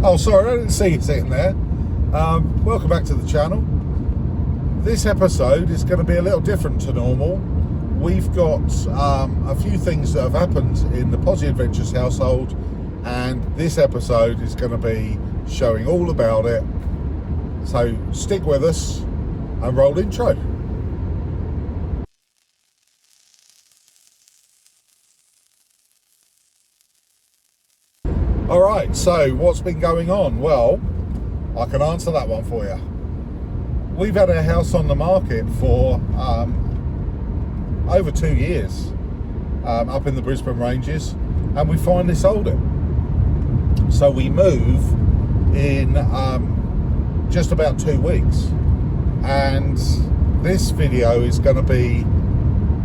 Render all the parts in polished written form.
Oh, sorry, I didn't see you sitting there. Welcome back to the channel. This episode is going to be a little different to normal. We've got a few things that have happened in the Pozzie Adventures household, and this episode is going to be showing all about it. So stick with us and roll intro. Alright, so what's been going on? Well, I can answer that one for you. We've had our house on the market for over 2 years up in the Brisbane Ranges, and we finally sold it. So we move in just about 2 weeks, and this video is going to be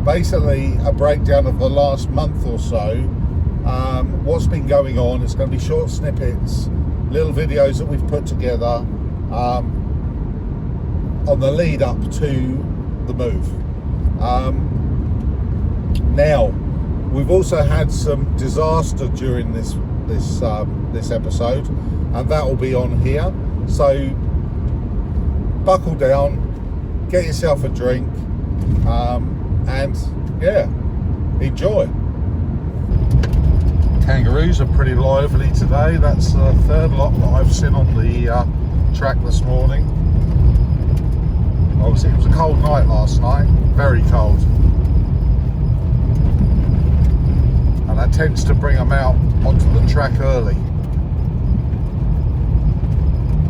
basically a breakdown of the last month or so. What's been going on. It's going to be short snippets, little videos that we've put together on the lead up to the move. Now, we've also had some disaster during this episode, and that will be on here. So buckle down, get yourself a drink, and yeah, enjoy. Kangaroos are pretty lively today. That's the third lot that I've seen on the track this morning. Obviously it was a cold night last night, very cold, and that tends to bring them out onto the track early.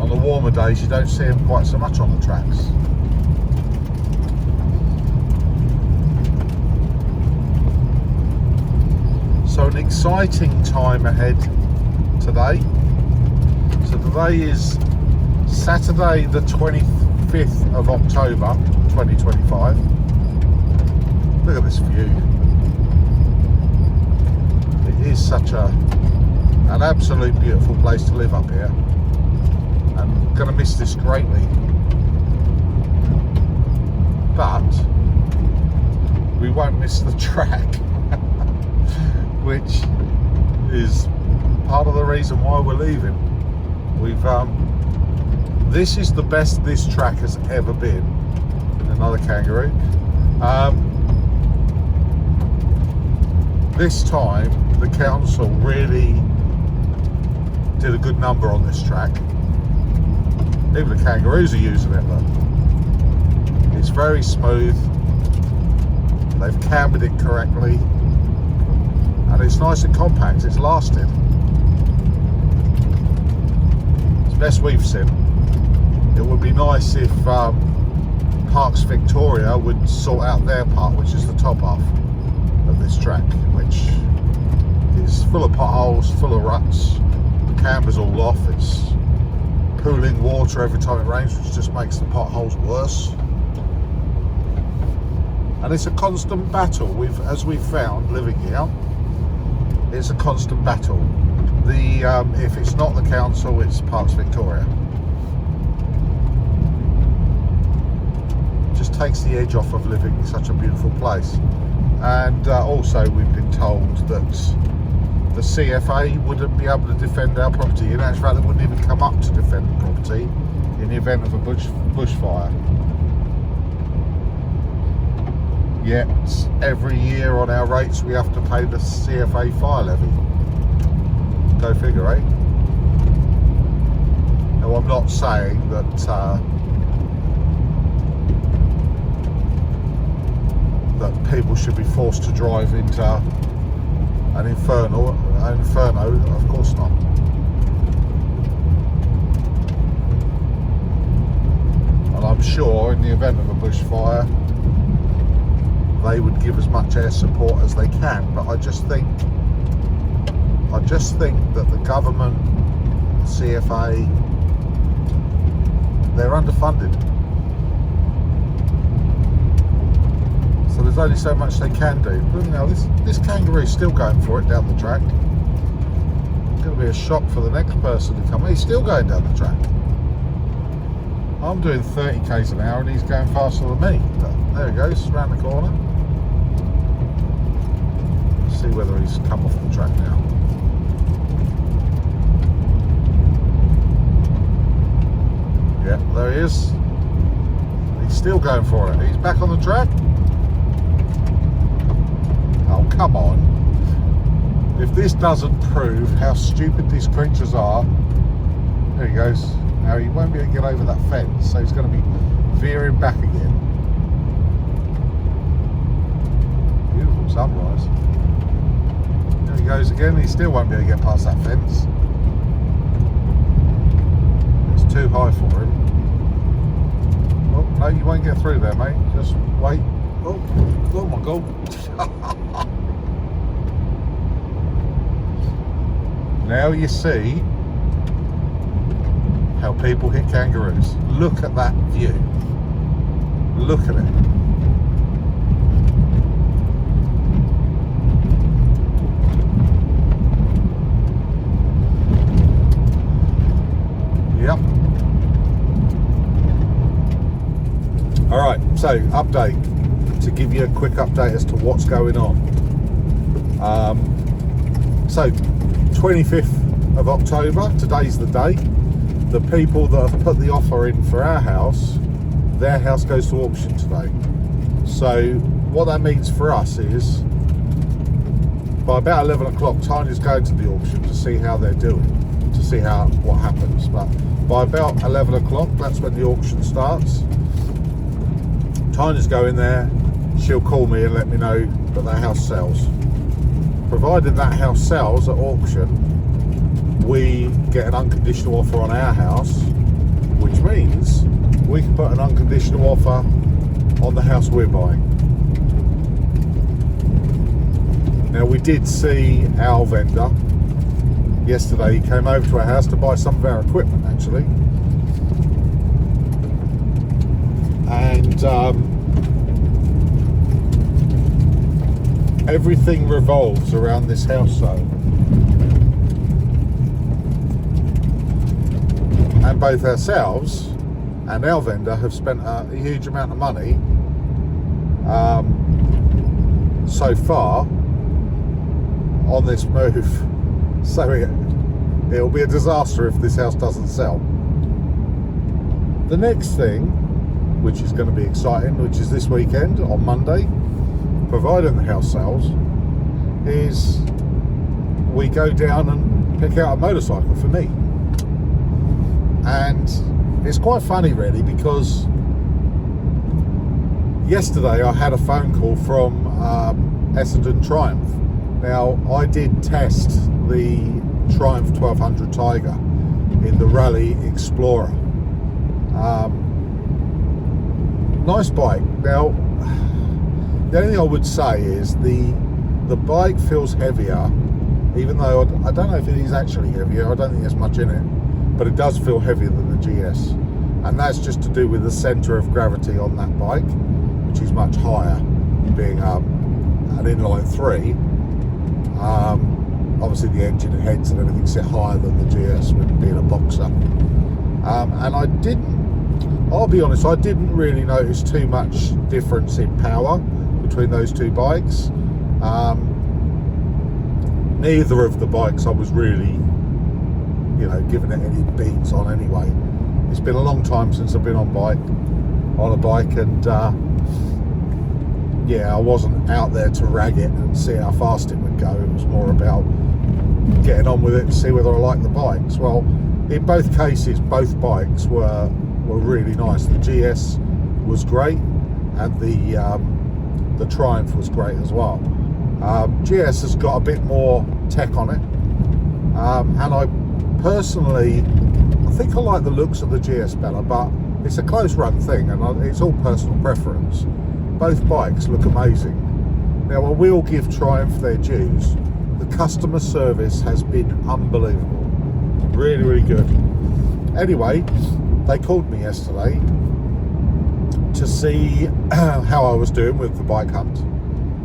On the warmer days you don't see them quite so much on the tracks. So an exciting time ahead today. So today is Saturday the 25th of October 2025. Look at this view. It is such an absolute beautiful place to live up here. I'm going to miss this greatly. But we won't miss the track. Which is part of the reason why we're leaving. We've this is the best this track has ever been. Another kangaroo. This time the council really did a good number on this track. Even the kangaroos are using it. Look, it's very smooth. They've cambered it correctly. And it's nice and compact, it's lasted. It's the best we've seen. It would be nice if Parks Victoria would sort out their part, which is the top half of this track, which is full of potholes, full of ruts. The camber's all off, it's pooling water every time it rains, which just makes the potholes worse. And it's a constant battle, as we've found living here. It's a constant battle. If it's not the council, it's Parks Victoria. It just takes the edge off of living in such a beautiful place. And also we've been told that the CFA wouldn't be able to defend our property. In actual fact, they wouldn't even come up to defend the property in the event of a bushfire. Yet every year on our rates we have to pay the CFA fire levy. Go figure, eh? Now I'm not saying that that people should be forced to drive into an inferno, of course not. And I'm sure in the event of a bushfire they would give as much air support as they can, but I just think that the government, the CFA, they're underfunded. So there's only so much they can do. But, you know, this kangaroo is still going for it down the track. It's going to be a shock for the next person to come. He's still going down the track. I'm doing 30 k's an hour and he's going faster than me. But there he goes, around the corner. See whether he's come off the track now. Yeah, there he is. He's still going for it. He's back on the track. Oh, come on. If this doesn't prove how stupid these creatures are. There he goes. Now he won't be able to get over that fence, so he's going to be veering back again. Beautiful sunrise. There he goes again. He still won't be able to get past that fence. It's too high for him. Oh, no, you won't get through there, mate. Just wait. Oh my God. Now you see how people hit kangaroos. Look at that view. Look at it. Yep. All right, so update. To give you a quick update as to what's going on. So 25th of October, today's the day. The people that have put the offer in for our house, their house goes to auction today. So what that means for us is by about 11 o'clock, Tanya's going to the auction to see how they're doing, to see what happens. But by about 11 o'clock, that's when the auction starts. Tanya's going there. She'll call me and let me know that that house sells. Provided that house sells at auction, we get an unconditional offer on our house, which means we can put an unconditional offer on the house we're buying. Now, we did see our vendor yesterday. He came over to our house to buy some of our equipment, actually. And everything revolves around this house zone. And both ourselves and our vendor have spent a huge amount of money so far on this move. So it'll be a disaster if this house doesn't sell. The next thing, which is going to be exciting, which is this weekend on Monday, providing the house sells, is we go down and pick out a motorcycle for me. And it's quite funny, really, because yesterday I had a phone call from Essendon Triumph. Now, I did test the Triumph 1200 Tiger in the Rally Explorer. Nice bike. Now, the only thing I would say is the bike feels heavier, even though I don't know if it is actually heavier. I don't think there's much in it, but it does feel heavier than the GS, and that's just to do with the centre of gravity on that bike, which is much higher, being an inline 3. Obviously the engine and heads and everything sit higher than the GS with being a boxer. And I'll be honest, I didn't really notice too much difference in power between those two bikes. Neither of the bikes I was really, giving it any beats on anyway. It's been a long time since I've been on a bike, and I wasn't out there to rag it and see how fast it would go. It was more about getting on with it and see whether I like the bikes. Well, in both cases, both bikes were really nice. The GS was great, and the Triumph was great as well. GS has got a bit more tech on it, and I personally, I think I like the looks of the GS better, but it's a close run thing, and it's all personal preference. Both bikes look amazing. Now, I will give Triumph their dues. The customer service has been unbelievable. Really, really good. Anyway, they called me yesterday to see how I was doing with the bike hunt,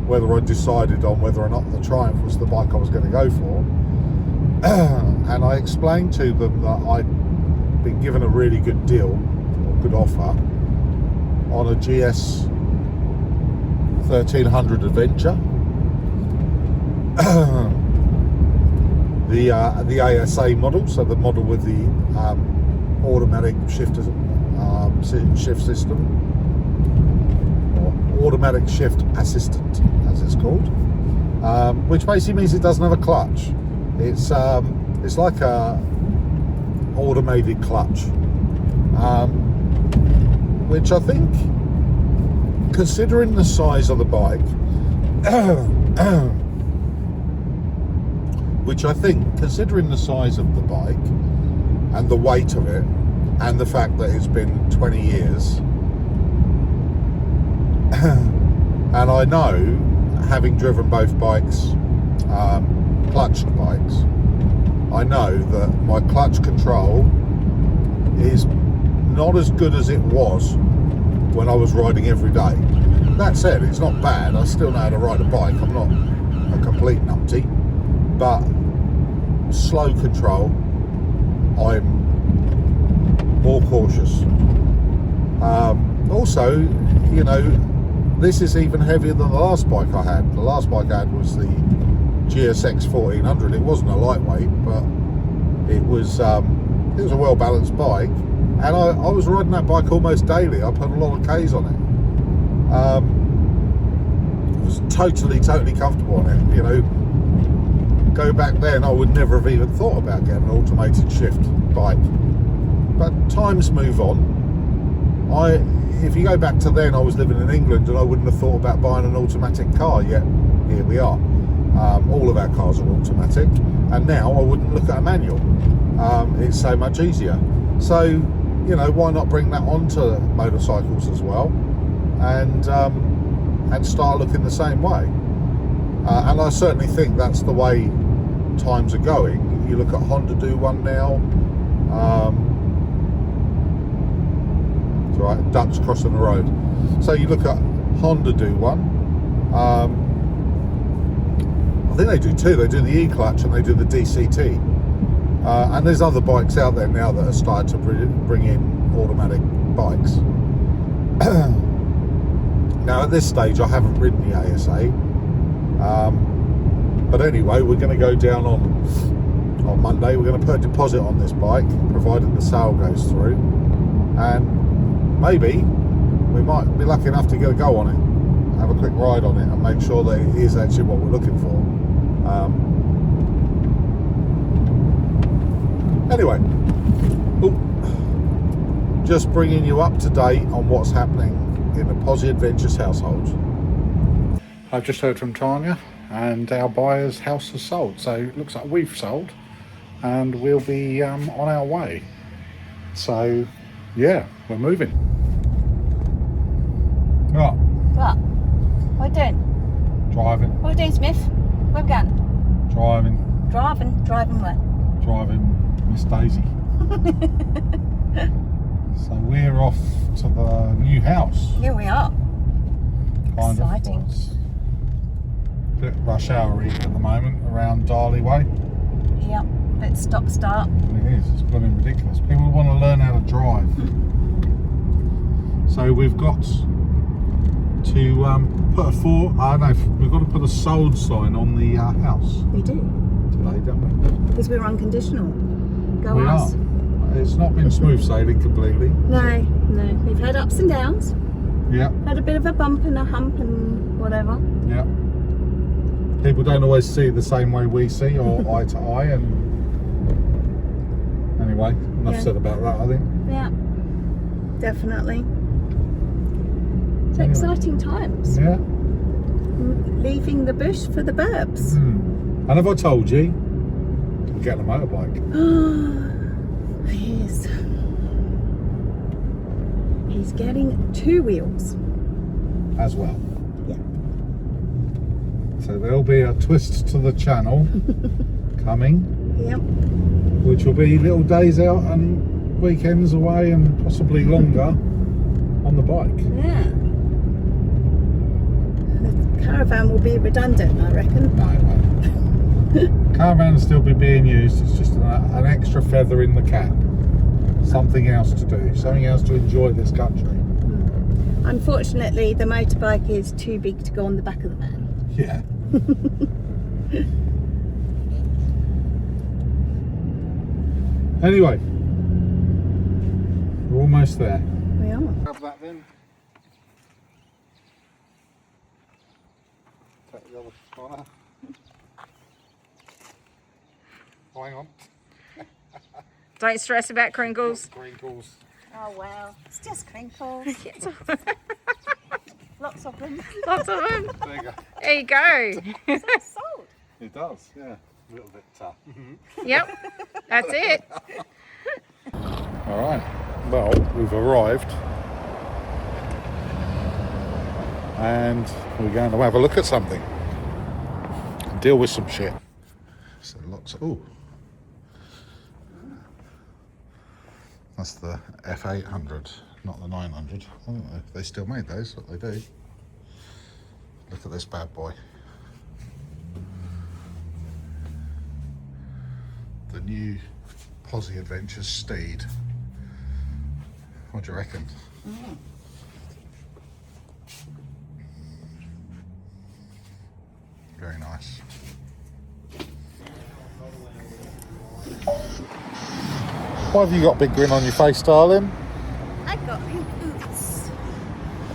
whether I decided on whether or not the Triumph was the bike I was going to go for. And I explained to them that I'd been given a really good deal, or good offer, on a GS 1300 Adventure. the ASA model, so the model with the automatic shifters, shift system, or automatic shift assistant as it's called, which basically means it doesn't have a clutch. It's like a automated clutch, which I think, considering the size of the bike, and the weight of it, and the fact that it's been 20 years, and I know, having driven both bikes, clutched bikes, I know that my clutch control is not as good as it was when I was riding every day. That said, it's not bad. I still know how to ride a bike. I'm not a complete numpty, but slow control, I'm more cautious. Also, you know, this is even heavier than the last bike I had. The last bike I had was the GSX 1400. It wasn't a lightweight, but it was a well balanced bike, and I was riding that bike almost daily. I put a lot of Ks on it. I was totally comfortable on it. You know, go back then, I would never have even thought about getting an automated shift bike. But times move on. If you go back to then, I was living in England, and I wouldn't have thought about buying an automatic car, yet here we are. All of our cars are automatic, and now I wouldn't look at a manual. It's so much easier. So, you know, why not bring that onto motorcycles as well, and start looking the same way? And I certainly think that's the way times are going. You look at Honda do one now. It's all right, ducks crossing the road. So you look at Honda do one. I think they do two. They do the E-clutch and they do the DCT. And there's other bikes out there now that are starting to bring in automatic bikes. Now at this stage I haven't ridden the ASA, but anyway, we're going to go down on Monday. We're going to put a deposit on this bike, provided the sale goes through, and maybe we might be lucky enough to get a go on it, have a quick ride on it, and make sure that it is actually what we're looking for. Anyway, just bringing you up to date on what's happening in the Pozzie Adventures household. I've just heard from Tanya, and our buyer's house has sold, so it looks like we've sold, and we'll be on our way. So yeah, we're moving. Right. What? What are you doing? Driving. What are you doing, Smith? Where are we going? Driving. Driving? Driving where? Driving Miss Daisy. So we're off to the new house. Here we are. Kind Exciting. of. It's a bit rush hour-y at the moment around Darley Way. Yep, bit stop-start. It is, it's blooming ridiculous. People want to learn how to drive. So we've got to we've got to put a sold sign on the house. We do. Today, don't we? Because we're unconditional. Go We us. are. It's not been smooth sailing completely. No. We've had ups and downs. Yeah. Had a bit of a bump and a hump and whatever. Yeah. People don't always see it the same way we see, or eye to eye, and anyway, enough said about that, I think. Yeah, definitely. It's Anyway. exciting times. Yeah. Leaving the bush for the burbs. And have I told you? I'm getting a motorbike. He's getting 2 wheels. As well. Yeah. So there'll be a twist to the channel coming. Yep. Which will be little days out and weekends away and possibly longer on the bike. Yeah. The caravan will be redundant, I reckon. No, it won't. Caravan will still be being used. It's just an extra feather in the cap. Something else to do. Something else to enjoy this country. Unfortunately, the motorbike is too big to go on the back of the van. Yeah. Anyway, We're almost there. We are. Grab that then. Take the other corner. Hang on. Don't stress about crinkles. Crinkles. Oh wow, it's just crinkles. Lots of them. Lots of them. There you go. There you go. It's all salt. It does, yeah. A little bit tough. Yep, that's it. Alright, well, we've arrived. And we're going to have a look at something. Deal with some shit. So lots of, ooh. That's the F800, not the 900. I don't know if they still made those, but they do. Look at this bad boy. The new Pozzie Adventures Steed. What do you reckon? Very nice. Why have you got a big grin on your face, darling? I got new boots.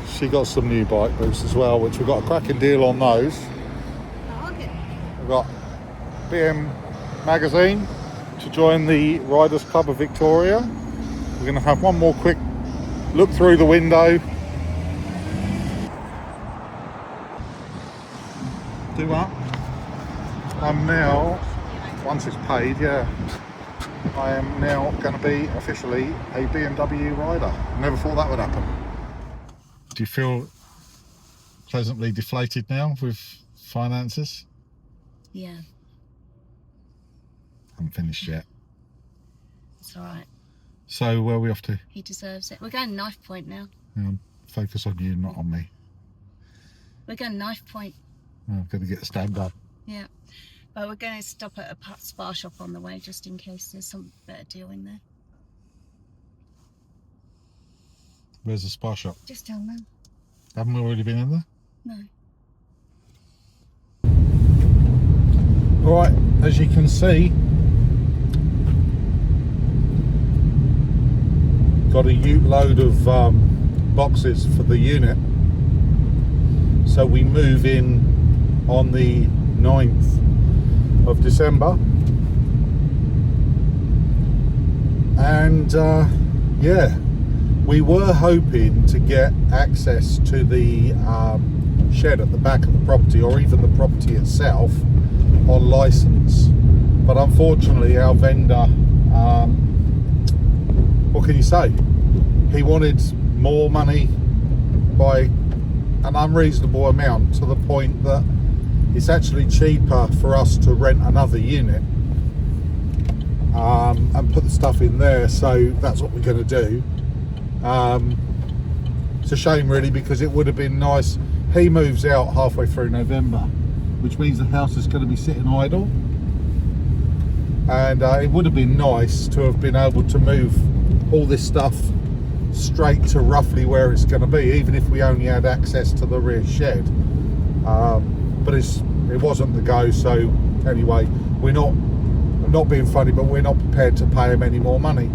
She got some new bike boots as well, which we've got a cracking deal on those. Oh, okay. We've got BM magazine to join the Riders Club of Victoria. We're going to have one more quick look through the window. Do what? I'm now, once it's paid, yeah, I am now going to be officially a BMW rider. Never thought that would happen. Do you feel pleasantly deflated now with finances? Yeah, Haven't finished yet. it's all right. So where are we off to? He deserves it. We're going knife point now. Focus on you, not on me. We're going knife point. I've got to get the stand done. Yeah. But we're going to stop at a spa shop on the way just in case there's some better deal in there. Where's the spa shop? Just tell them. Haven't we already been in there? No. Right, as you can see, got a ute load of boxes for the unit. So we move in on the 9th of December. And yeah, we were hoping to get access to the shed at the back of the property, or even the property itself, on license. But unfortunately our vendor, what can you say? He wanted more money by an unreasonable amount, to the point that it's actually cheaper for us to rent another unit and put the stuff in there. So that's what we're going to do. It's a shame really, because it would have been nice. He moves out halfway through November, which means the house is going to be sitting idle, and it would have been nice to have been able to move all this stuff straight to roughly where it's going to be, even if we only had access to the rear shed. But it wasn't the go. So anyway, we're not being funny, but we're not prepared to pay him any more money.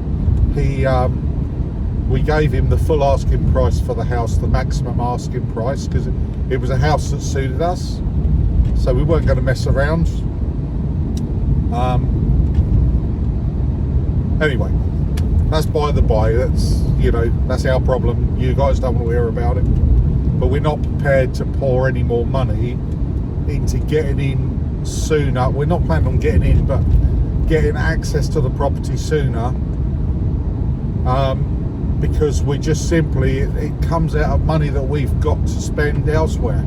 We gave him the full asking price for the house, the maximum asking price, because it was a house that suited us. So we weren't going to mess around. Anyway, that's by the by. That's, you know, that's our problem. You guys don't want to hear about it. But we're not prepared to pour any more money into getting in sooner. We're not planning on getting in, but getting access to the property sooner. Because we just simply, it comes out of money that we've got to spend elsewhere.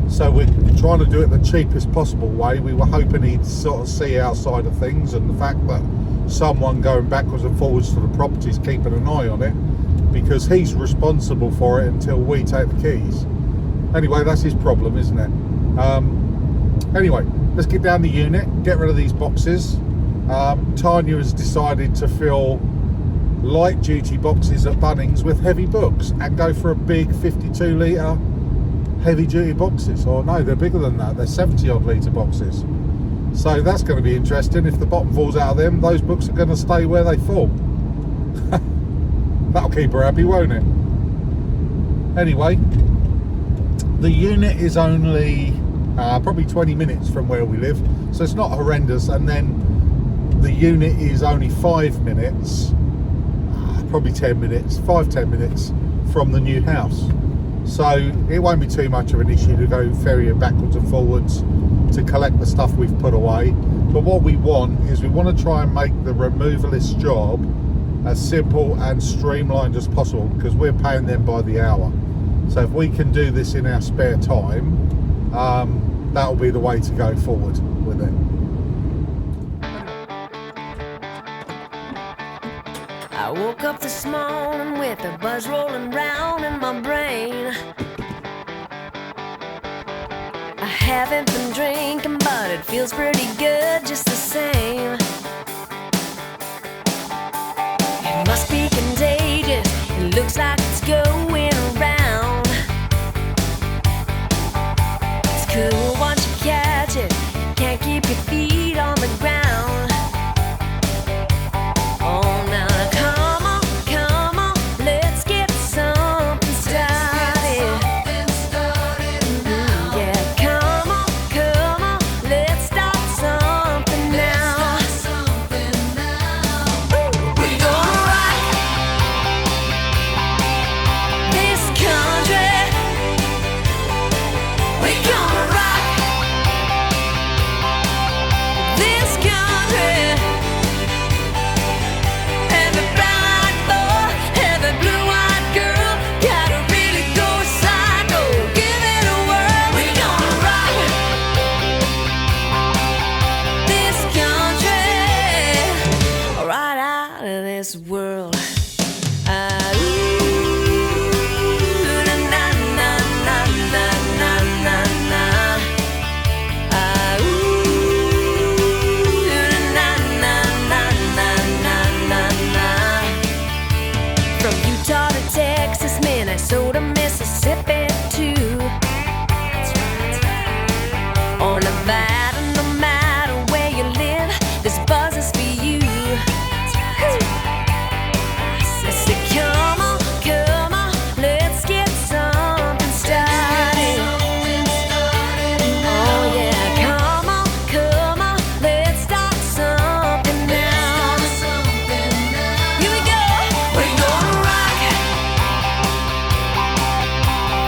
So we're trying to do it the cheapest possible way. We were hoping he'd sort of see our side of things, and the fact that someone going backwards and forwards to the property is keeping an eye on it, because he's responsible for it until we take the keys. Anyway, that's his problem, isn't it? Anyway, let's get down the unit, get rid of these boxes. Tanya has decided to fill light duty boxes at Bunnings with heavy books and go for a big 52 litre heavy duty boxes. Or no, they're bigger than that, they're 70 odd litre boxes. So that's going to be interesting. If the bottom falls out of them, those books are going to stay where they fall. That'll keep her happy, won't it? Anyway, the unit is only probably 20 minutes from where we live, so it's not horrendous. And then the unit is only 5 minutes, probably 10 minutes, 5-10 minutes from the new house. So it won't be too much of an issue to go ferrying backwards and forwards to collect the stuff we've put away. But what we want is we want to try and make the removalist job as simple and streamlined as possible, because we're paying them by the hour. So if we can do this in our spare time, that'll be the way to go forward with it. I woke up this morning with a buzz rolling round in my brain. I haven't been drinking, but it feels pretty good just the same. It must be contagious, it looks like it's going around. It's cool once you catch it, can't keep your feet on the ground. Oh, now come on, let's get something started. Yeah, come on, let's start something now. We're gonna rock this country. We're gonna rock this country. Every brown-eyed boy, every blue-eyed girl, gotta really go psycho, give it a whirl. We're gonna rock this country, right out of this world. From Utah to Texas, Minnesota, Mississippi too, or Nevada, no matter where you live, this buzz is for you. I said, come on, let's get something started. Oh yeah, come on, let's start something now. Here we go. We're gonna rock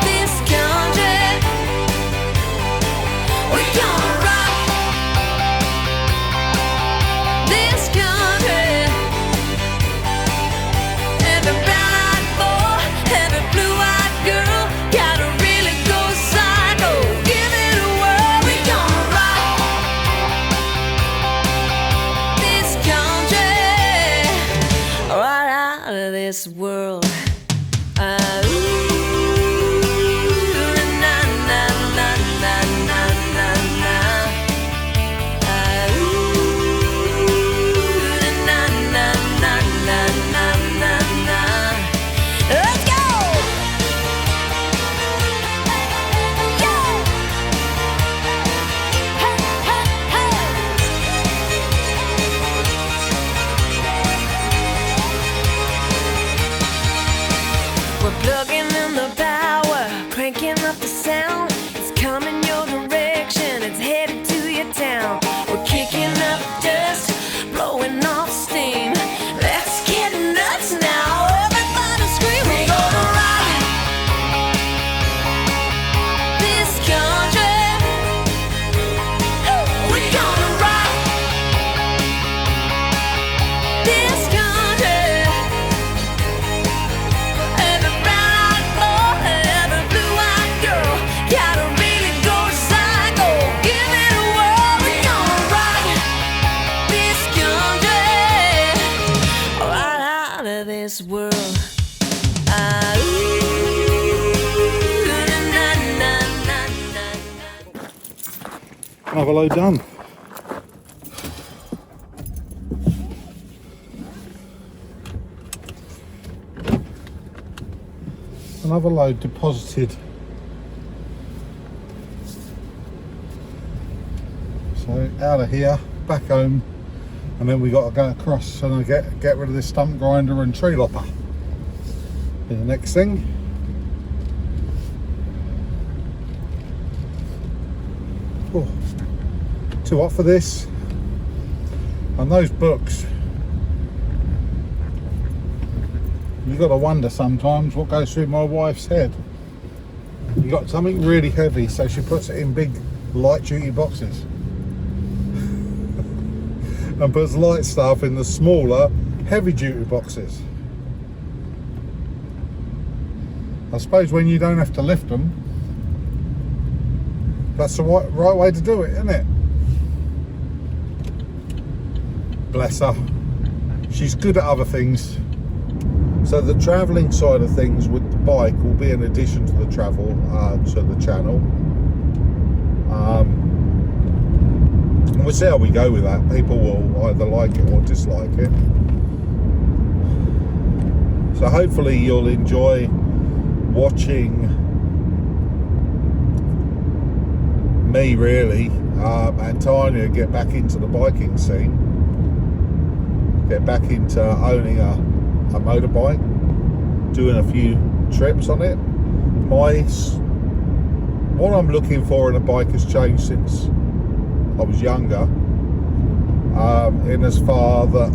this country. We're gonna rock this country. Every brown-eyed boy, every blue-eyed girl, gotta really go psycho, give it a whirl. We're gonna rock this country, right out of this world. Na na na na na na na. Na na na na na na na. Let's go! Yeah! Hey, hey, hey! We're plugging in the power, cranking up the sound. It's coming your direction, it's headed to your town. We're kicking up dust, blowing off steam. Let's get nuts now, everybody scream. We're gonna rock this country. We're gonna rock this country. Every brown-eyed boy, every blue-eyed girl, gotta really go psycho, give it a whirl. We're gonna rock this country, right out of this world. Na, na, na, na, na. Another load done. Another load deposited. So out of here, back home, and then we got to go across and get rid of this stump grinder and tree lopper. The next thing. Oh, too hot for this. And those books, you got to wonder sometimes what goes through my wife's head. You got something really heavy, so she puts it in big light duty boxes and puts light stuff in the smaller heavy duty boxes. I suppose when you don't have to lift them, that's the right way to do it, isn't it? Bless her. She's good at other things. So the travelling side of things with the bike will be in addition to the travel to the channel. And we'll see how we go with that. People will either like it or dislike it. So hopefully you'll enjoy watching me really and Tanya get back into the biking scene, get back into owning a motorbike, doing a few trips on it. What I'm looking for in a bike has changed since I was younger, in as far that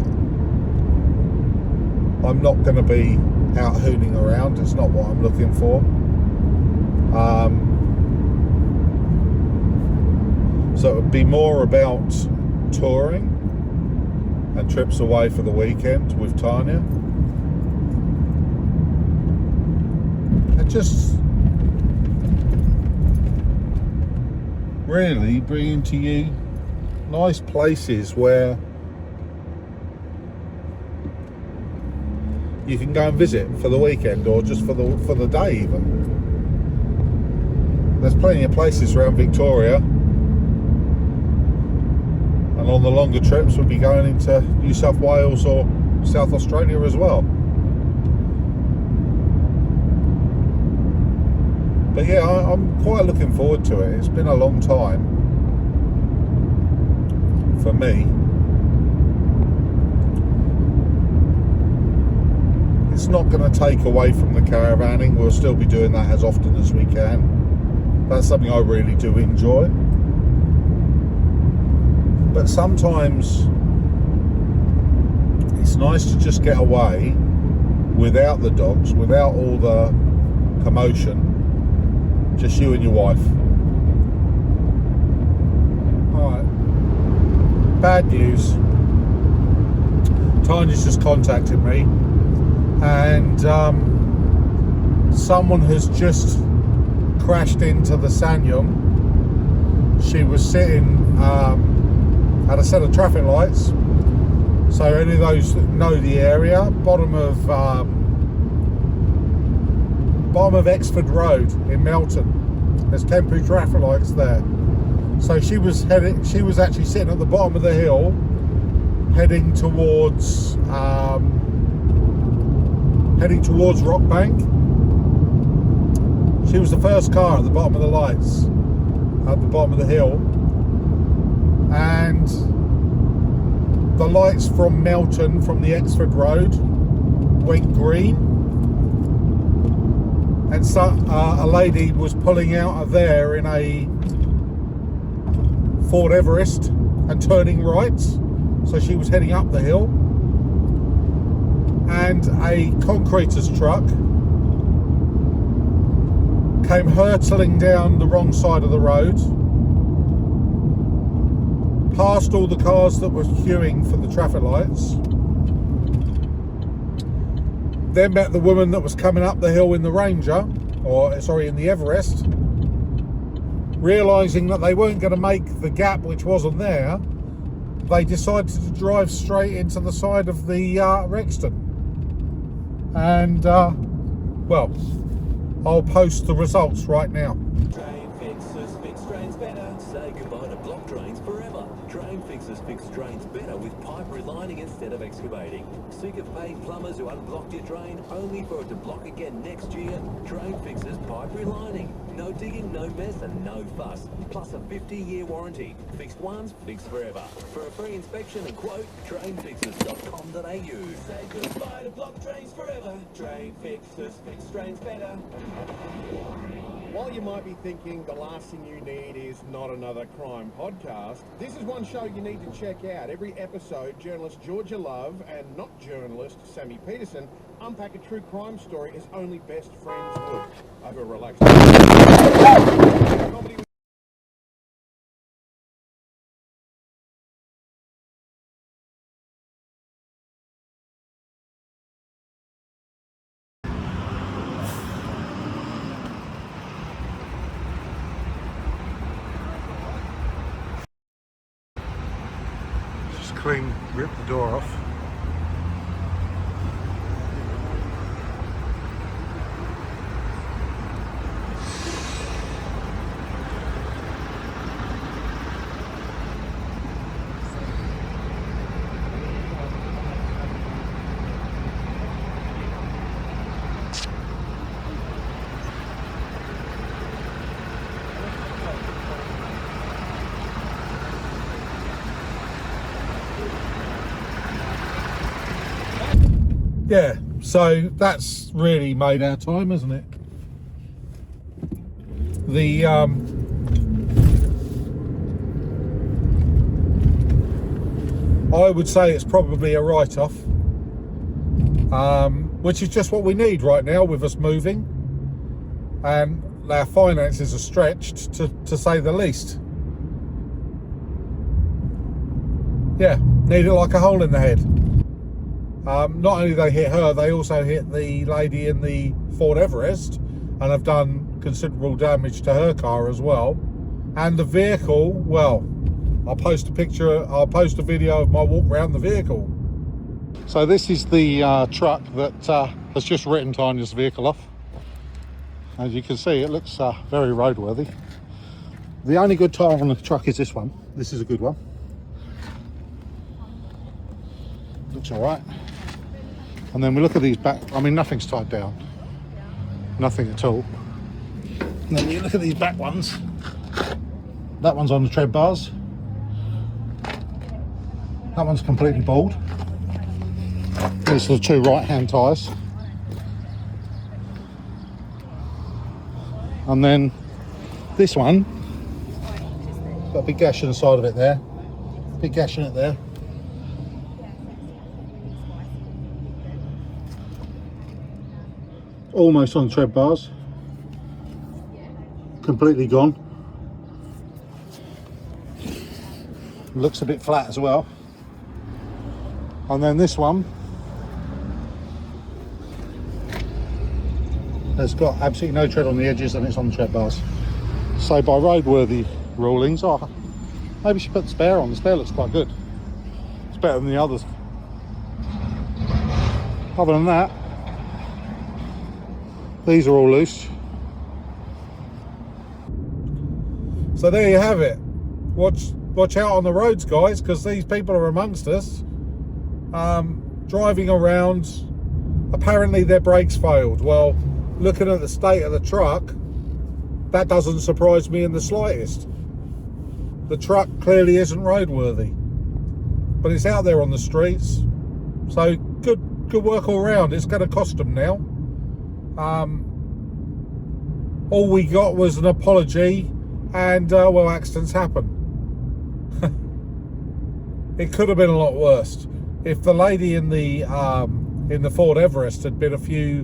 I'm not going to be out hooning around. It's not what I'm looking for. So it would be more about touring and trips away for the weekend with Tanya. And just really bringing to you nice places where you can go and visit for the weekend or just for the day even. There's plenty of places around Victoria, and on the longer trips we'll be going into New South Wales or South Australia as well. But yeah, I'm quite looking forward to it. It's been a long time for me. It's not going to take away from the caravanning. We'll still be doing that as often as we can. That's something I really do enjoy. But sometimes it's nice to just get away without the dogs, without all the commotion. Just you and your wife. Alright. Bad news. Tanya's just contacted me, and someone has just crashed into the SsangYong. She was sitting at a set of traffic lights. So any of those that know the area, bottom of Exford Road in Melton. There's temporary traffic lights there. So she was actually sitting at the bottom of the hill, heading towards Rockbank. She was the first car at the bottom of the lights, at the bottom of the hill, and the lights from Melton, from the Exford Road, went green. And so a lady was pulling out of there in a Ford Everest and turning right, so she was heading up the hill, and a concreter's truck came hurtling down the wrong side of the road, past all the cars that were queuing for the traffic lights, then met the woman that was coming up the hill in the Ranger, in the Everest. Realising that they weren't going to make the gap which wasn't there, they decided to drive straight into the side of the Rexton. And, well, I'll post the results right now. Train fixes, fix trains better. Say goodbye to block trains forever. Train fix. Fixers fix drains better with pipe relining instead of excavating. Sick of paying plumbers who unblocked your drain only for it to block again next year? Drain Fixers pipe relining. No digging, no mess and no fuss. Plus a 50-year warranty. Fixed once, fixed forever. For a free inspection and quote, drainfixers.com.au. Say goodbye to block drains forever. Drain Fixers fix drains better. While you might be thinking the last thing you need is not another crime podcast, this is one show you need to check out. Every episode, journalist Georgia Love and not journalist Sammy Peterson unpack a true crime story as only best friends would. Over a relaxed comedy. Just clean, rip the door off. Yeah, so that's really made our time, isn't it? The I would say it's probably a write-off, which is just what we need right now with us moving, and our finances are stretched to say the least. Yeah, need it like a hole in the head. Not only they hit her, they also hit the lady in the Ford Everest and have done considerable damage to her car as well. And the vehicle, well, I'll post a video of my walk around the vehicle. So this is the truck that has just written Tanya's vehicle off. As you can see, it looks very roadworthy. The only good tyre on the truck is this one. This is a good one. Looks all right. And then we look at these back, I mean, nothing's tied down. Nothing at all. And then you look at these back ones. That one's on the tread bars. That one's completely bald. These are the two right-hand tyres. And then this one, got a big gash in the side of it there. Big gash in it there. Almost on tread bars, completely gone. Looks a bit flat as well. And then this one has got absolutely no tread on the edges and it's on the tread bars. So by roadworthy rulings, oh, maybe she put the spare on. The spare looks quite good. It's better than the others. Other than that, these are all loose. So there you have it. Watch out on the roads, guys, because these people are amongst us. Driving around, apparently their brakes failed. Well, looking at the state of the truck, that doesn't surprise me in the slightest. The truck clearly isn't roadworthy, but it's out there on the streets. So good work all round. It's going to cost them now. All we got was an apology, and well, accidents happen. It could have been a lot worse. If the lady in the Ford Everest had been a few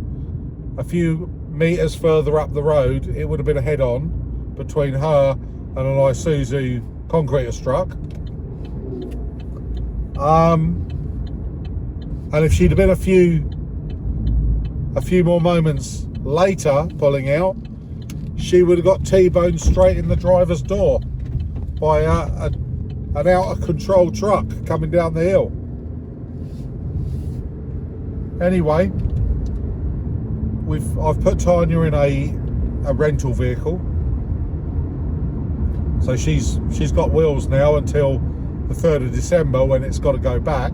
meters further up the road, it would have been a head-on between her and an Isuzu concreter truck. And if she'd have been a few more moments later pulling out, she would have got T-boned straight in the driver's door by an out-of-control truck coming down the hill. Anyway, I've put Tanya in a rental vehicle, so she's got wheels now until the 3rd of December when it's got to go back.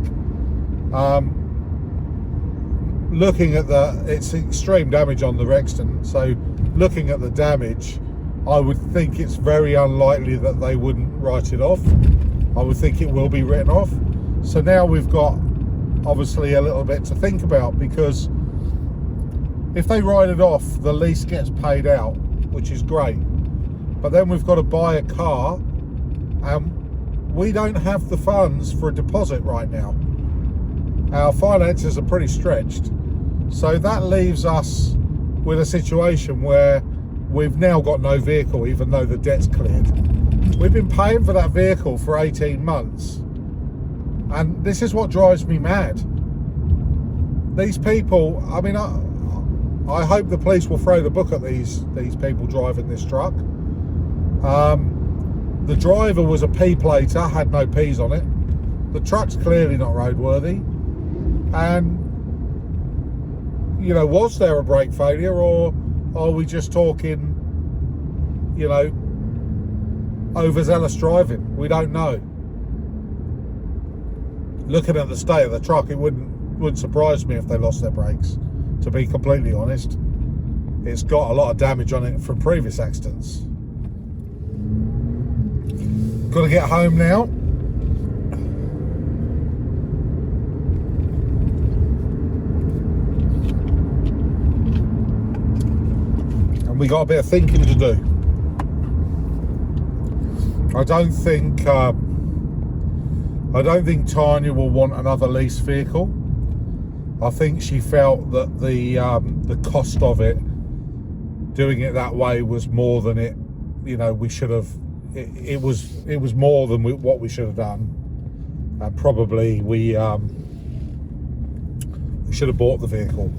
Looking at it's extreme damage on the Rexton, so looking at the damage, I would think it's very unlikely that they wouldn't write it off. I would think it will be written off. So now we've got obviously a little bit to think about, because if they write it off, the lease gets paid out, which is great. But then we've got to buy a car, and we don't have the funds for a deposit right now. Our finances are pretty stretched. So that leaves us with a situation where we've now got no vehicle, even though the debt's cleared. We've been paying for that vehicle for 18 months. And this is what drives me mad. These people, I mean, I hope the police will throw the book at these people driving this truck. The driver was a P-plater, had no P's on it. The truck's clearly not roadworthy. And, you know, was there a brake failure, or are we just talking, you know, overzealous driving? We don't know. Looking at the state of the truck, it wouldn't surprise me if they lost their brakes, to be completely honest. It's got a lot of damage on it from previous accidents. Got to get home now. And we got a bit of thinking to do. I don't think Tanya will want another lease vehicle. I think she felt that the cost of it, doing it that way, was more than it. You know, we should have. It was more than what we should have done. Probably we should have bought the vehicle.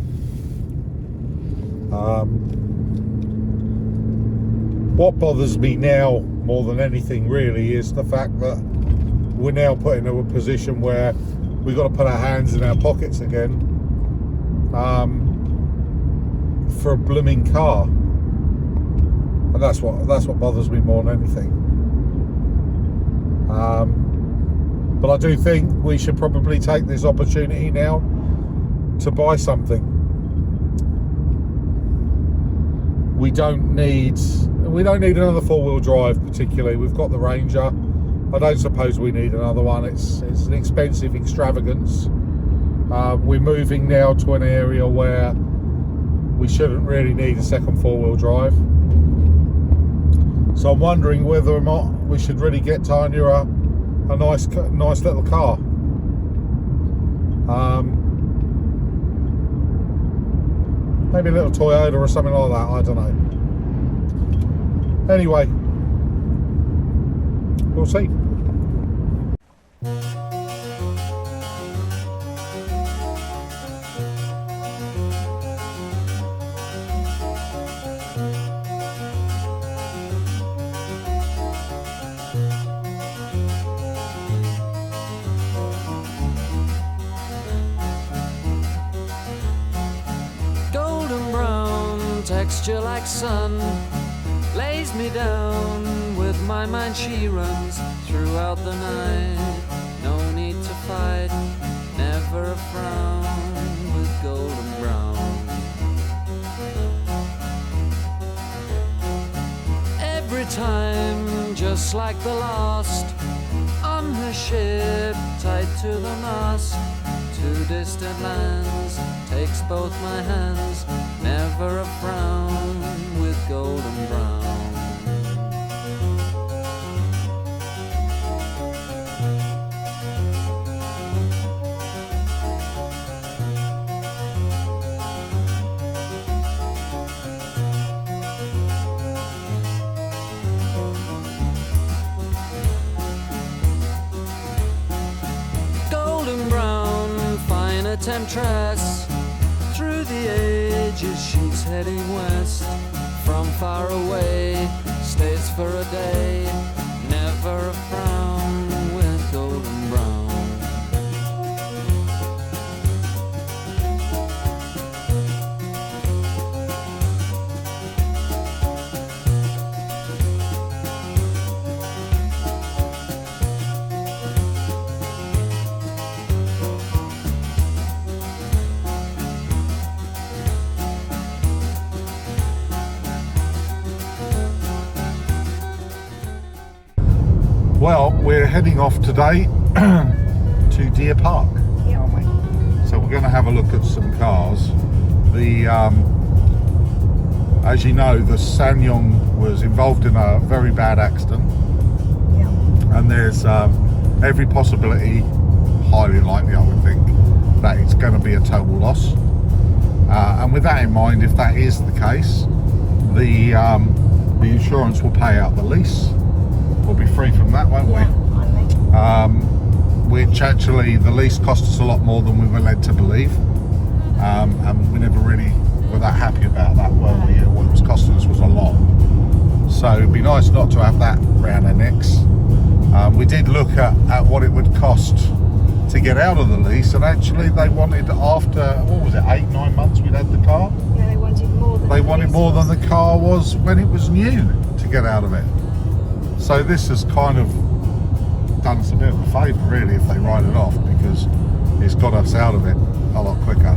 What bothers me now more than anything really is the fact that we're now put in a position where we've got to put our hands in our pockets again for a blooming car, and that's what bothers me more than anything. But I do think we should probably take this opportunity now to buy something. We don't need another four-wheel drive particularly. We've got the Ranger. I don't suppose we need another one. It's an expensive extravagance. We're moving now to an area where we shouldn't really need a second four-wheel drive. So I'm wondering whether or not we should really get Tanya a nice little car. Maybe a little Toyota or something like that. I don't know. Anyway, we'll see. Golden brown texture like sun lays me down. With my mind she runs throughout the night. No need to fight, never a frown with golden brown. Every time, just like the last, on her ship, tied to the mast. To distant lands, takes both my hands, never a frown with golden brown. Temptress, through the ages she's heading west. From far away, stays for a day, never a frown with golden brown. heading off today to Deer Park, aren't we? So we're going to have a look at some cars. As you know, the SsangYong was involved in a very bad accident, and there's every possibility, highly likely I would think, that it's going to be a total loss. And with that in mind, if that is the case, the insurance will pay out the lease. We'll be free from that, won't we? Which actually, the lease cost us a lot more than we were led to believe, and we never really were that happy about that, were we? What it was costing us was a lot, so it'd be nice not to have that round our necks. We did look at what it would cost to get out of the lease, and actually they wanted, after, what was it, 8-9 months we'd had the car? Yeah, they wanted more than the car was when it was new to get out of it. So this has kind of done us a bit of a favour really if they write it off, because it's got us out of it a lot quicker.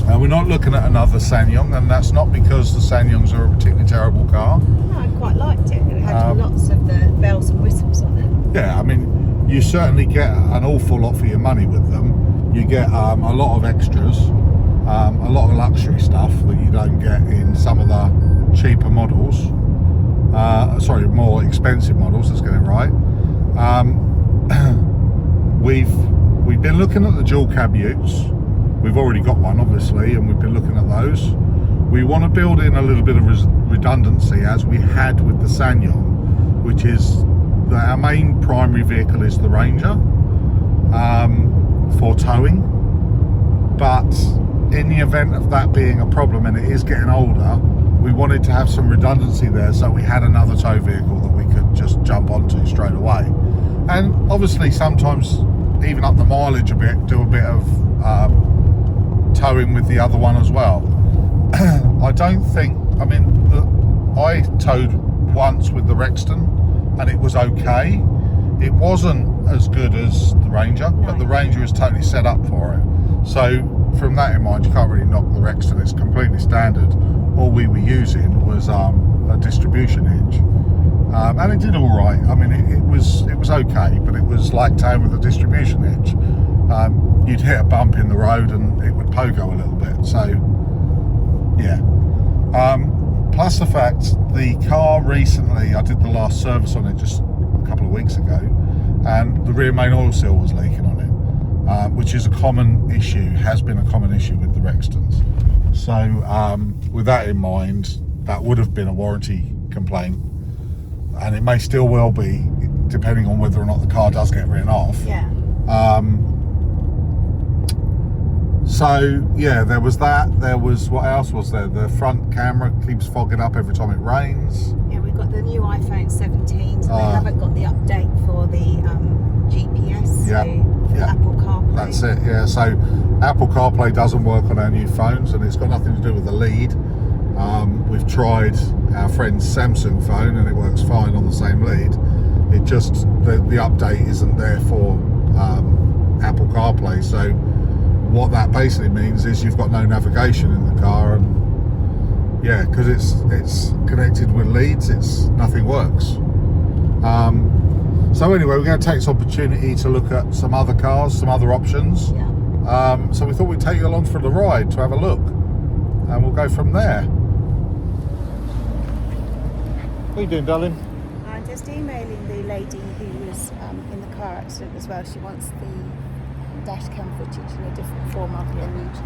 And we're not looking at another SsangYong, and that's not because the SsangYongs are a particularly terrible car. No, I quite liked it. It had lots of the bells and whistles on it. Yeah, I mean, you certainly get an awful lot for your money with them. You get a lot of extras, a lot of luxury stuff that you don't get in some of the cheaper models. More expensive models, let's get it right. We've been looking at the dual cab utes. We've already got one, obviously, and we've been looking at those. We want to build in a little bit of redundancy, as we had with the SsangYong, which is that our main primary vehicle is the Ranger for towing. But in the event of that being a problem, and it is getting older, we wanted to have some redundancy there, so we had another tow vehicle that we could just jump onto straight away. And obviously sometimes even up the mileage a bit, do a bit of towing with the other one as well. I don't think, I mean, I towed once with the Rexton and it was okay. It wasn't as good as the Ranger, but the Ranger is totally set up for it. So from that in mind, you can't really knock the Rexton. It's completely standard. All we were using was a distribution hitch, and it did all right. I mean, it was okay, but it was like towing with a distribution hitch. You'd hit a bump in the road and it would pogo a little bit. So yeah. Plus the fact the car recently, I did the last service on it just a couple of weeks ago, and the rear main oil seal was leaking on it, which is a common issue, has been a common issue with the Rextons. So with that in mind, that would have been a warranty complaint, and it may still well be, depending on whether or not the car does get written off. Yeah. So yeah, there was that. There was, what else was there? The front camera keeps fogging up every time it rains. Yeah, we've got the new iPhone 17, so they haven't got the update for the GPS, for Apple CarPlay. That's it, yeah. So Apple CarPlay doesn't work on our new phones, and it's got nothing to do with the lead. We've tried our friend's Samsung phone and it works fine on the same lead. It just, the update isn't there for Apple CarPlay. So what that basically means is you've got no navigation in the car, and yeah, because it's connected with leads, nothing works. So anyway, we're going to take this opportunity to look at some other cars, some other options. Yeah. So we thought we'd take you along for the ride to have a look, and we'll go from there. What are you doing, darling? I'm just emailing the lady who was in the car accident as well. She wants the dash cam footage in a different format than usual.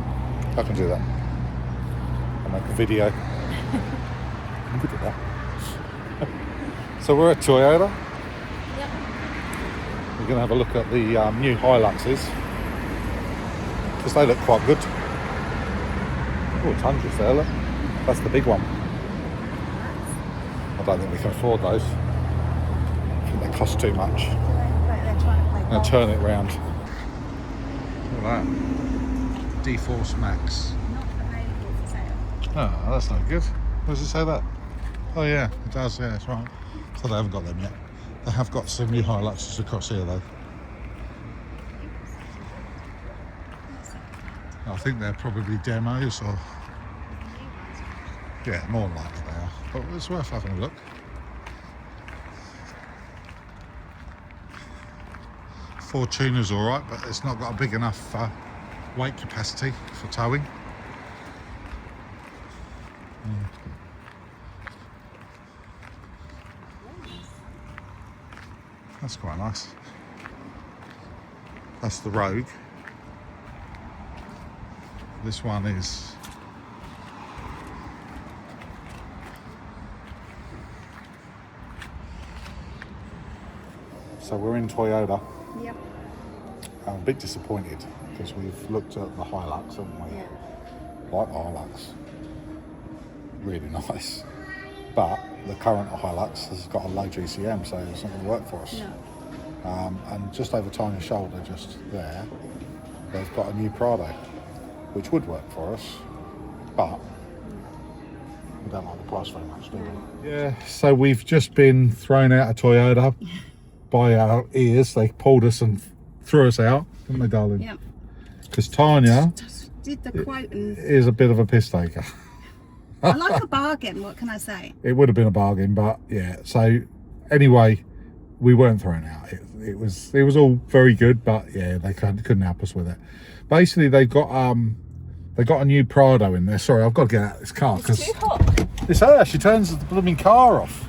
I can do that. I'll make a video. You could do that. So we're at Toyota. Yep. We're going to have a look at the new Hiluxes, because they look quite good. Oh, Tanya's there, look. That's the big one. I don't think we can afford those. I think they cost too much. They're trying to play Now turn it round. Look at that. D-Force Max. Not available for sale. Oh, that's not good. Where does it say that? Oh yeah, it does, yeah, that's right. So they haven't got them yet. They have got some new Hiluxes across here though. I think they're probably demos, or yeah, more than likely they are. But it's worth having a look. Fortuna's all right, but it's not got a big enough weight capacity for towing. That's quite nice. That's the Rogue. This one is so we're in Toyota. Yep. I'm a bit disappointed because we've looked at the Hilux, haven't we? Yeah. Like the Hilux, really nice. But the current Hilux has got a low GCM, so it's not going to work for us. No. And just over Tanya's shoulder, just there, they've got a new Prado, which would work for us, but we don't like the price very much, do we? Yeah, so we've just been thrown out of Toyota by our ears. They pulled us and threw us out, didn't they, darling? Yep. Because Tanya Did the quote and is a bit of a piss taker. I like a bargain, what can I say? It would have been a bargain, but yeah. So anyway, we weren't thrown out. It was all very good, but yeah, they couldn't help us with it. Basically, they got a new Prado in there. Sorry, I've got to get out of this car because Too hot. it's her. She turns the blooming car off.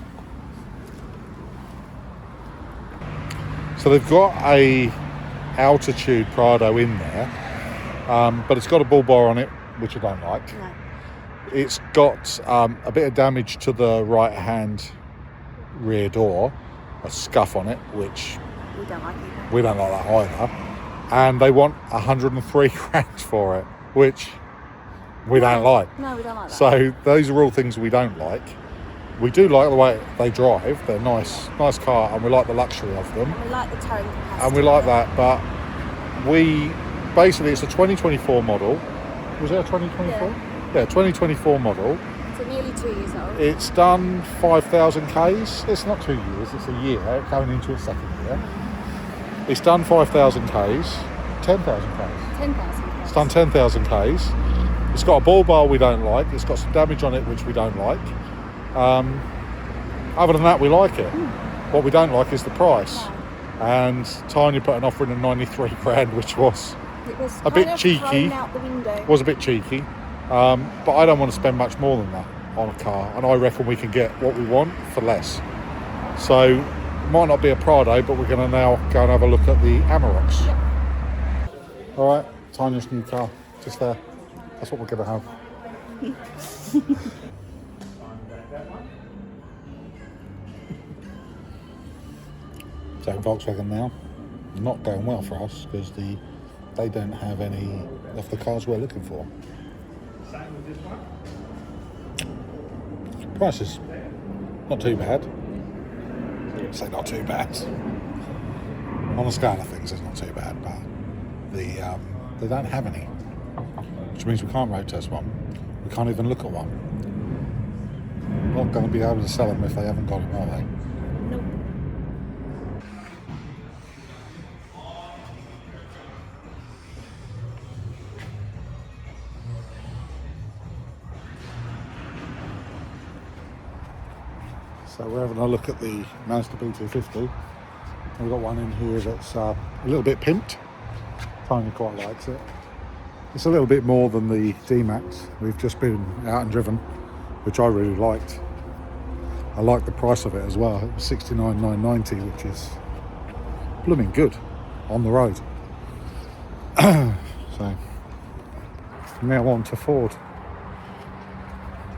So they've got a altitude Prado in there, but it's got a bull bar on it, which I don't like. No. It's got a bit of damage to the right hand rear door, a scuff on it, which We don't like it. we don't like that either. And they want 103 grand for it, which we don't like. No, we don't like that. So those are all things we don't like. We do like the way they drive. They're nice car, and we like the luxury of them. We like the towing capacity. And we like that, but basically it's a 2024 model. Was it a 2024? Yeah, 2024 model. So nearly 2 years old. It's done 5,000 Ks. It's not 2 years, it's a year, going into its second year. It's done 5,000 Ks, 10,000 Ks. 10,000. It's done 10,000 Ks. It's got a bull bar we don't like. It's got some damage on it which we don't like. Other than that, we like it. What we don't like is the price. No. And Tanya put an offer in of 93 grand, which was It was a bit kind of cheeky. thrown out the window. Was a bit cheeky. But I don't want to spend much more than that on a car, and I reckon we can get what we want for less. So might not be a Prado, but we're going to now go and have a look at the Amaroks. Yep. All right, Tanya's new car, just there. That's what we're going to have. So Volkswagen now, not going well for us because they don't have any of the cars we're looking for. Prices, not too bad. Say not too bad. On the scale of things, it's not too bad, but they don't have any, which means we can't road test one. We can't even look at one. We're not going to be able to sell them if they haven't got them, are they? Nope. So we're having a look at the Mazda B250. We've got one in here that's a little bit pimped. Tanya quite likes it. It's a little bit more than the D-Max. We've just been out and driven, which I really liked. I like the price of it as well. It was $69,990, which is blooming good on the road. So now on to Ford.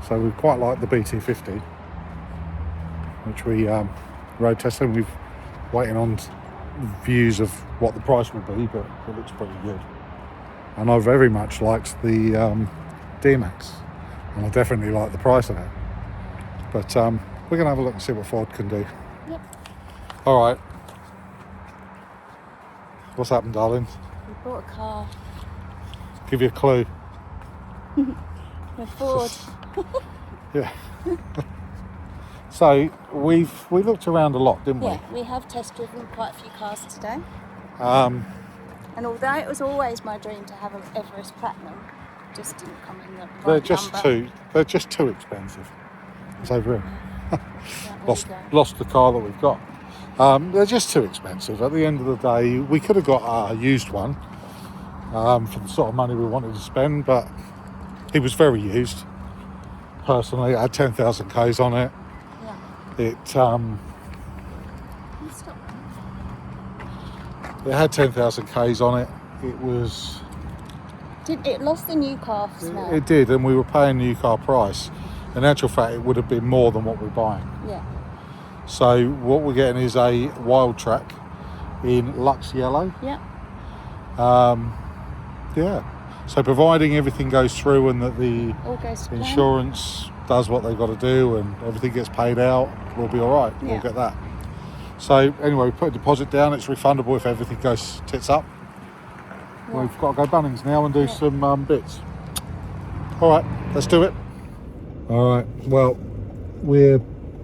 So we quite like the B250, which we road tested. We've waiting on views of what the price will be, but it looks pretty good. And I very much liked the D-Max, and I definitely like the price of it. But we're going to have a look and see what Ford can do. Yep. All right. What's happened, darling? We bought a car. Give you a clue. A Ford. Yeah. So we looked around a lot, didn't we? Yeah, we have test driven quite a few cars today. Um, And although it was always my dream to have an Everest Platinum, just didn't come in the right they're just number. too expensive. It's over here. Yeah, there you go. Lost the car that we've got. They're just too expensive. At the end of the day, we could have got a used one for the sort of money we wanted to spend, but it was very used. Personally, it had 10,000 Ks on it. Yeah. It had 10,000 Ks on it. It was... It lost the new car smell. It did, and we were paying new car price. In actual fact, it would have been more than what we're buying. Yeah. So what we're getting is a Wild Track in Lux Yellow. Yeah. Yeah. So providing everything goes through and that the All goes to plan. insurance does what they've got to do and everything gets paid out, we'll be all right. Yeah. We'll get that. So anyway, we put a deposit down. It's refundable if everything goes tits up. Yeah. We've got to go Bunnings now and do some bits. All right, let's do it. All right, well, we're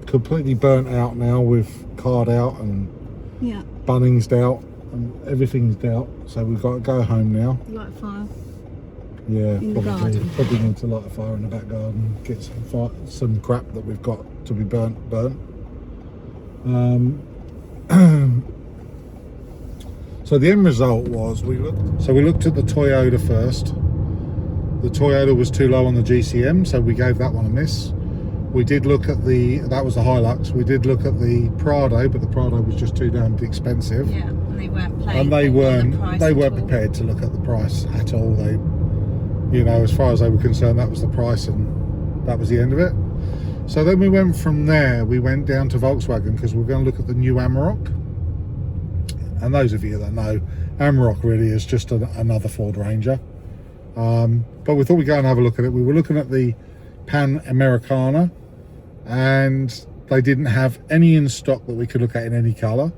completely burnt out now with card out and Yeah. Bunnings out and everything's out. So we've got to go home now. Light a fire. Yeah, In the garden. Probably need to light a fire in the back garden, get some crap that we've got to be burnt. So the end result was we looked at the Toyota first. The Toyota was too low on the GCM, so we gave that one a miss. We did look at that was the Hilux. We did look at the Prado, but the Prado was just too damn expensive. Yeah, and they weren't playing. And they weren't prepared to look at the price at all. They, you know, as far as they were concerned, that was the price and that was the end of it. So then we went from there, we went down to Volkswagen because we're going to look at the new Amarok. And those of you that know, Amarok really is just another Ford Ranger. But we thought we'd go and have a look at it. We were looking at the Pan Americana and they didn't have any in stock that we could look at in any colour.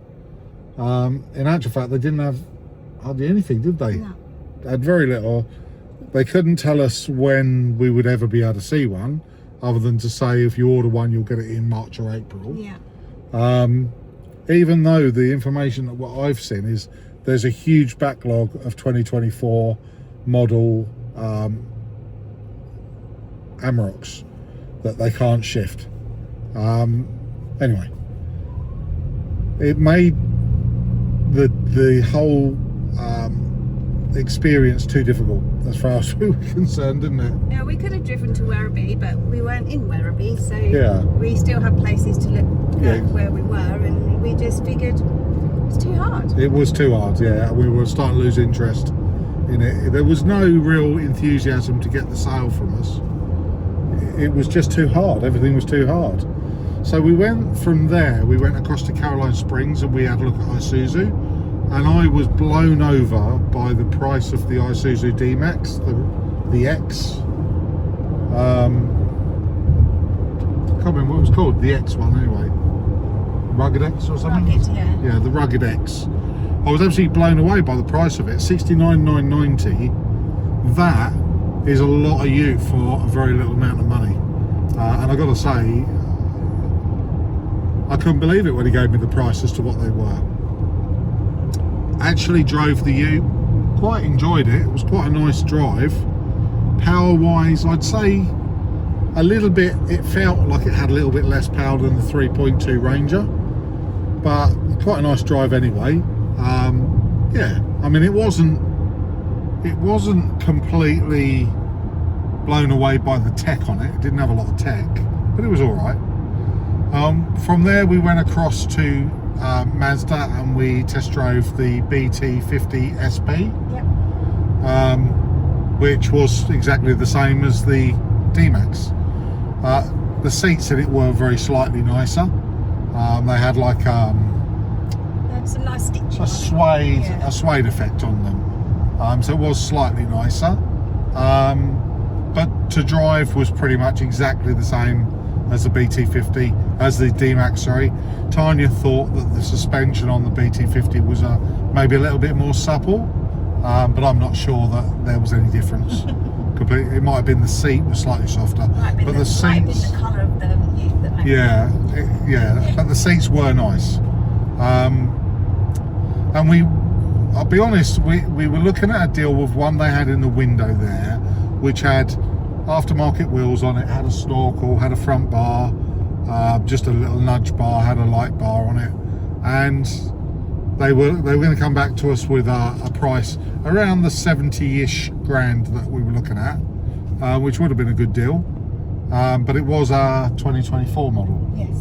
In actual fact, they didn't have hardly anything, did they? No. They had very little. They couldn't tell us when we would ever be able to see one, other than to say if you order one, you'll get it in March or April. Yeah. Even though the information that what I've seen is there's a huge backlog of 2024 model Amaroks that they can't shift. Anyway, it made the whole experience too difficult as far as we were concerned, didn't it? Yeah, we could have driven to Werribee, but we weren't in Werribee, so Yeah. we still had places to look Yeah. at where we were, and we just figured it's too hard. It was too hard, yeah. We were starting to lose interest in it. There was no real enthusiasm to get the sale from us. It was just too hard. Everything was too hard. So we went from there, we went across to Caroline Springs and we had a look at Isuzu. And I was blown over by the price of the Isuzu D-Max, the X. I can't remember what it was called, the X one anyway. Rugged X or something? Rugged, yeah. Yeah, the Rugged X. I was absolutely blown away by the price of it, $69,990. That is a lot of ute for a very little amount of money. And I got to say, I couldn't believe it when he gave me the price as to what they were. Actually drove the ute, quite enjoyed it. It was quite a nice drive. Power wise, I'd say a little bit, it felt like it had a little bit less power than the 3.2 Ranger, but quite a nice drive anyway. Yeah, I mean it wasn't completely blown away by the tech on it. It didn't have a lot of tech, but it was all right. From there we went across to Mazda and we test drove the BT50 SP. Yep. Which was exactly the same as the D-Max. The seats in it were very slightly nicer. They had like That's a nice stitch. a suede effect on them. So it was slightly nicer. But to drive was pretty much exactly the same as the BT50, as the D-Max, sorry. Tanya thought that the suspension on the BT50 was maybe a little bit more supple, but I'm not sure that there was any difference. Completely, it might have been the seat was slightly softer, but the seats, Might have been the colour of the ute that made yeah, but the seats were nice. And I'll be honest, we were looking at a deal with one they had in the window there, which had aftermarket wheels on it, had a snorkel, had a front bar, just a little nudge bar, had a light bar on it. and they were going to come back to us with a price around the 70-ish grand that we were looking at, which would have been a good deal, but it was a 2024 model. Yes.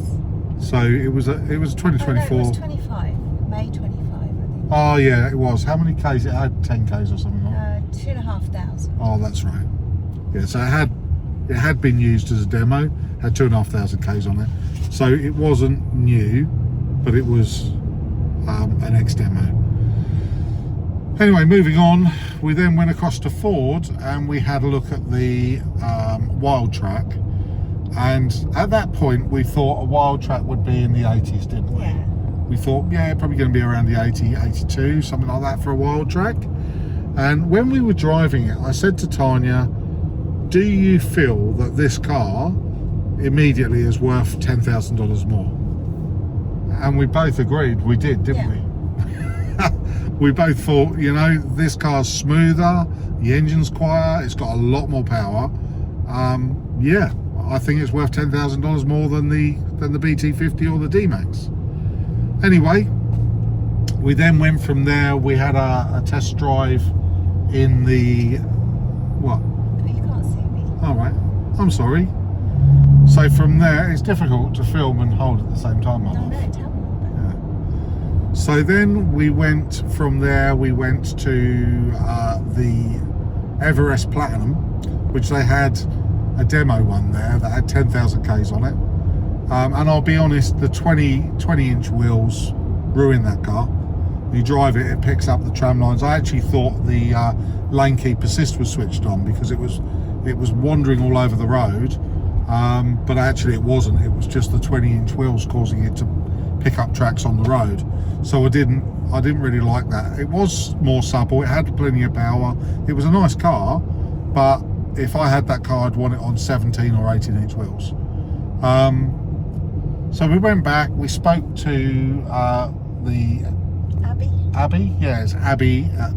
So it was a 2024. Oh, no, it was 25, May 25, I think. Oh yeah, it was. How many Ks? It had 10 Ks or something like that. 2,500. Oh, that's right. Yeah, so it had been used as a demo, had 2,500 Ks on it. So it wasn't new, but it was an ex-demo. Anyway, moving on, we then went across to Ford and we had a look at the Wild Track. And at that point, we thought a Wild Track would be in the 80s, didn't we? Yeah. We thought, yeah, probably going to be around the 80, 82, something like that for a Wild Track. And when we were driving it, I said to Tanya, do you feel that this car immediately is worth $10,000 more? And we both agreed we did, didn't we? We both thought, you know, this car's smoother, the engine's quieter, it's got a lot more power. Yeah, I think it's worth $10,000 more than the BT50 or the D-Max. Anyway, we then went from there. We had a test drive in the what? You can't see me. All right, I'm sorry. So from there, it's difficult to film and hold at the same time, my love. No, tell me. Yeah. So then we went from there. We went to the Everest Platinum, which they had a demo one there that had 10,000 Ks on it. And I'll be honest, the 20-inch wheels ruin that car. You drive it, it picks up the tram lines. I actually thought the lane keep assist was switched on because it was wandering all over the road, but actually it wasn't. It was just the 20-inch wheels causing it to pick up tracks on the road. So I didn't really like that. It was more supple. It had plenty of power. It was a nice car, but if I had that car, I'd want it on 17 or 18-inch wheels. So we went back. We spoke to the Abby, yeah, it's Abby at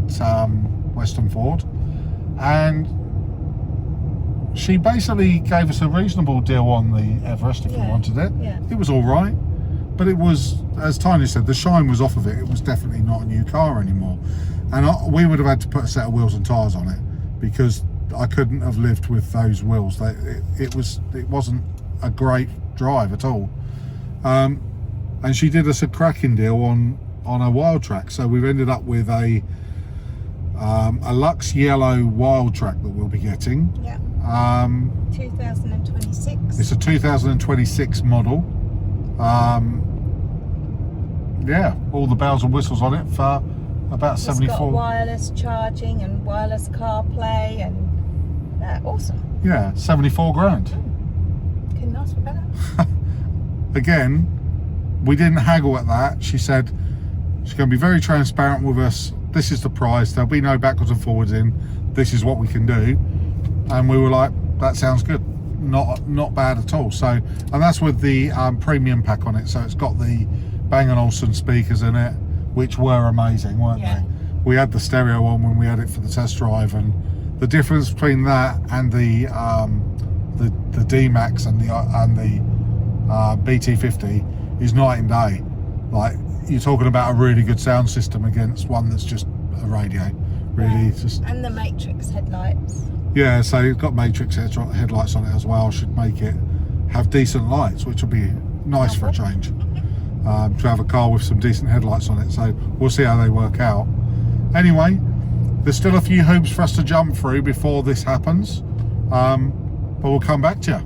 Western Ford, and she basically gave us a reasonable deal on the Everest if we wanted it. Yeah. It was all right, but it was, as Tanya said, the shine was off of it. It was definitely not a new car anymore, and we would have had to put a set of wheels and tyres on it because I couldn't have lived with those wheels. It wasn't a great drive at all. And she did us a cracking deal on a Wild Track, so we've ended up with a Lux Yellow Wild Track that we'll be getting. Yeah. 2026. It's a 2026 model. Yeah, all the bells and whistles on it for about 74. It's got wireless charging and wireless CarPlay and awesome. Yeah, 74 grand. Couldn't ask for better. Again, we didn't haggle at that. She said she's going to be very transparent with us. This is the price. There'll be no backwards and forwards in. This is what we can do. And we were like, that sounds good. Not bad at all. So, and that's with the premium pack on it. So it's got the Bang & Olufsen speakers in it, which were amazing, weren't they? We had the stereo on when we had it for the test drive, and the difference between that and the D-Max and the BT50 is night and day. Like, you're talking about a really good sound system against one that's just a radio. Really, it's just. And the Matrix headlights. Yeah, so it's got Matrix headlights on it as well. Should make it have decent lights, which will be nice for a change. To have a car with some decent headlights on it. So we'll see how they work out. Anyway, there's still a few hoops for us to jump through before this happens, but we'll come back to you.